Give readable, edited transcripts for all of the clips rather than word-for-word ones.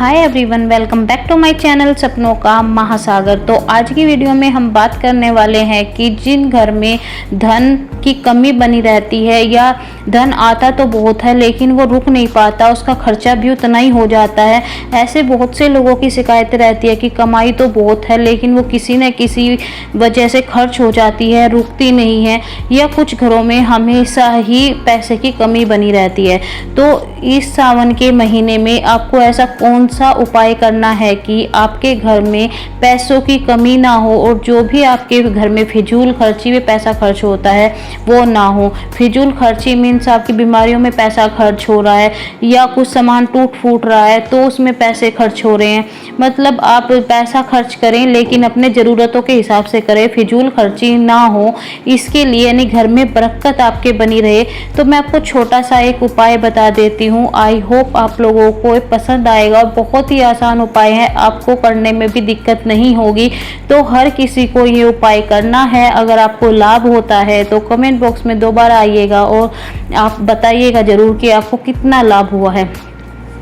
Hi everyone, welcome back to my channel सपनों का महासागर। तो आज की वीडियो में हम बात करने वाले हैं कि जिन घर में धन की कमी बनी रहती है या धन आता तो बहुत है लेकिन वो रुक नहीं पाता, उसका खर्चा भी उतना ही हो जाता है। ऐसे बहुत से लोगों की शिकायतें रहती है कि कमाई तो बहुत है लेकिन वो किसी न किसी वजह से खर्च हो जाती है, रुकती नहीं है, या कुछ घरों में हमेशा ही पैसे की कमी बनी रहती है। तो इस सावन के महीने में आपको ऐसा कौन सा उपाय करना है कि आपके घर में पैसों की कमी ना हो और जो भी आपके घर में फिजूल खर्ची में पैसा खर्च होता है वो ना हो। फिजूल खर्ची मीन्स आपकी बीमारियों में पैसा खर्च हो रहा है या कुछ सामान टूट फूट रहा है तो उसमें पैसे खर्च हो रहे हैं। मतलब आप पैसा खर्च करें लेकिन अपने ज़रूरतों के हिसाब से करें, फिजूल खर्ची ना हो। इसके लिए यानी घर में बरकत आपके बनी रहे तो मैं आपको छोटा सा एक उपाय बता देती हूँ। आई होप आप लोगों को पसंद आएगा। बहुत ही आसान उपाय है, आपको करने में भी दिक्कत नहीं होगी। तो हर किसी को ये उपाय करना है। अगर आपको लाभ होता है तो कमेंट बॉक्स में दोबारा आइएगा और आप बताइएगा ज़रूर कि आपको कितना लाभ हुआ है।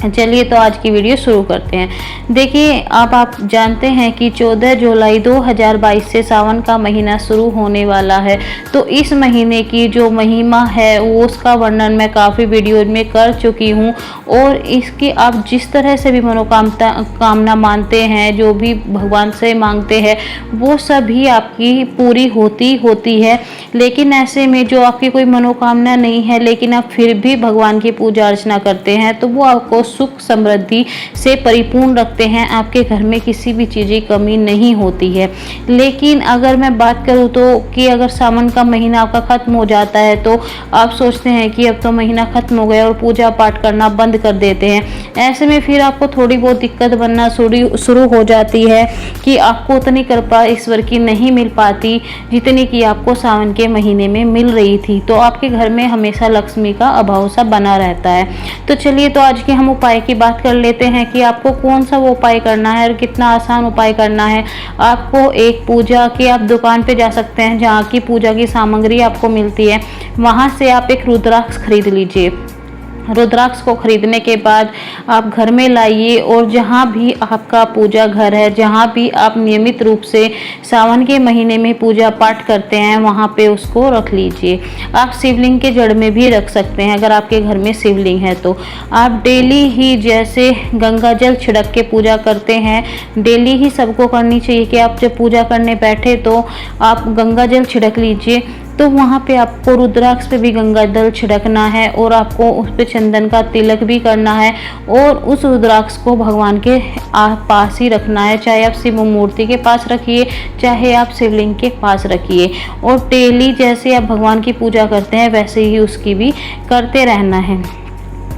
चलिए तो आज की वीडियो शुरू करते हैं। देखिए, अब आप जानते हैं कि 14 जुलाई 2022 से सावन का महीना शुरू होने वाला है। तो इस महीने की जो महिमा है वो उसका वर्णन मैं काफ़ी वीडियो में कर चुकी हूँ और इसकी आप जिस तरह से भी कामना मानते हैं, जो भी भगवान से मांगते हैं वो सभी आपकी पूरी होती है। लेकिन ऐसे में जो आपकी कोई मनोकामना नहीं है लेकिन आप फिर भी भगवान की पूजा अर्चना करते हैं तो वो आपको सुख समृद्धि से परिपूर्ण रखते हैं। आपके घर में किसी भी चीज़ की कमी नहीं होती है। लेकिन अगर मैं बात करूँ तो कि अगर सावन का महीना आपका खत्म हो जाता है तो आप सोचते हैं कि अब तो महीना खत्म हो गया और पूजा पाठ करना बंद कर देते हैं। ऐसे में फिर आपको थोड़ी बहुत दिक्कत बनना शुरू हो जाती है कि आपको उतनी कृपा ईश्वर की नहीं मिल पाती जितनी कि आपको सावन के महीने में मिल रही थी। तो आपके घर में हमेशा लक्ष्मी का अभाव सा बना रहता है। तो चलिए तो आज के हम उपाय की बात कर लेते हैं कि आपको कौन सा वो उपाय करना है और कितना आसान उपाय करना है। आपको एक पूजा की आप दुकान पे जा सकते हैं जहाँ की पूजा की सामग्री आपको मिलती है, वहाँ से आप एक रुद्राक्ष खरीद लीजिए। रुद्राक्ष को खरीदने के बाद आप घर में लाइए और जहाँ भी आपका पूजा घर है, जहाँ भी आप नियमित रूप से सावन के महीने में पूजा पाठ करते हैं वहाँ पे उसको रख लीजिए। आप शिवलिंग के जड़ में भी रख सकते हैं अगर आपके घर में शिवलिंग है तो। आप डेली ही जैसे गंगा जल छिड़क के पूजा करते हैं, डेली ही सबको करनी चाहिए कि आप जब पूजा करने बैठे तो आप गंगा जल छिड़क लीजिए। तो वहाँ पे आपको रुद्राक्ष पे भी गंगा जल छिड़कना है और आपको उस पे चंदन का तिलक भी करना है और उस रुद्राक्ष को भगवान के पास ही रखना है। चाहे आप शिव मूर्ति के पास रखिए, चाहे आप शिवलिंग के पास रखिए। और डेली जैसे आप भगवान की पूजा करते हैं वैसे ही उसकी भी करते रहना है।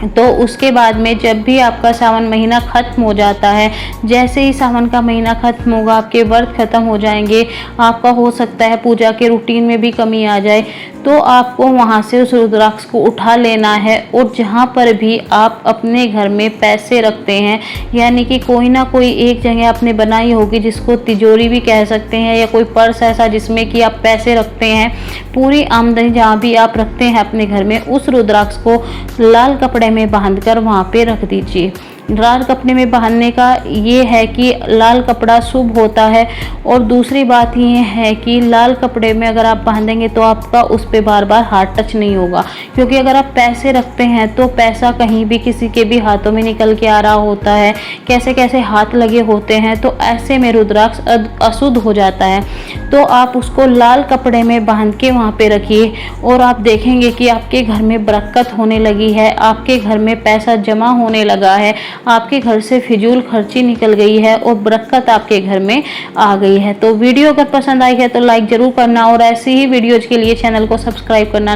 तो उसके बाद में जब भी आपका सावन महीना ख़त्म हो जाता है, जैसे ही सावन का महीना ख़त्म होगा आपके व्रत ख़त्म हो जाएंगे, आपका हो सकता है पूजा के रूटीन में भी कमी आ जाए, तो आपको वहाँ से उस रुद्राक्ष को उठा लेना है। और जहाँ पर भी आप अपने घर में पैसे रखते हैं, यानी कि कोई ना कोई एक जगह आपने बनाई होगी जिसको तिजोरी भी कह सकते हैं या कोई पर्स ऐसा जिसमें कि आप पैसे रखते हैं, पूरी आमदनी जहाँ भी आप रखते हैं अपने घर में, उस रुद्राक्ष को लाल कपड़े में बांधकर वहाँ पे रख दीजिए। लाल कपड़े में बांधने का ये है कि लाल कपड़ा शुभ होता है और दूसरी बात ये है कि लाल कपड़े में अगर आप बांधेंगे तो आपका उस पर बार बार हाथ टच नहीं होगा। क्योंकि अगर आप पैसे रखते हैं तो पैसा कहीं भी किसी के भी हाथों में निकल के आ रहा होता है, कैसे कैसे हाथ लगे होते हैं, तो ऐसे में रुद्राक्ष अशुद्ध हो जाता है। तो आप उसको लाल कपड़े में बांध के वहाँ पे रखिए और आप देखेंगे कि आपके घर में बरकत होने लगी है, आपके घर में पैसा जमा होने लगा है, आपके घर से फिजूल खर्ची निकल गई है और बरकत आपके घर में आ गई है। तो वीडियो अगर पसंद आई है तो लाइक ज़रूर करना और ऐसी ही वीडियोज़ के लिए चैनल को सब्सक्राइब करना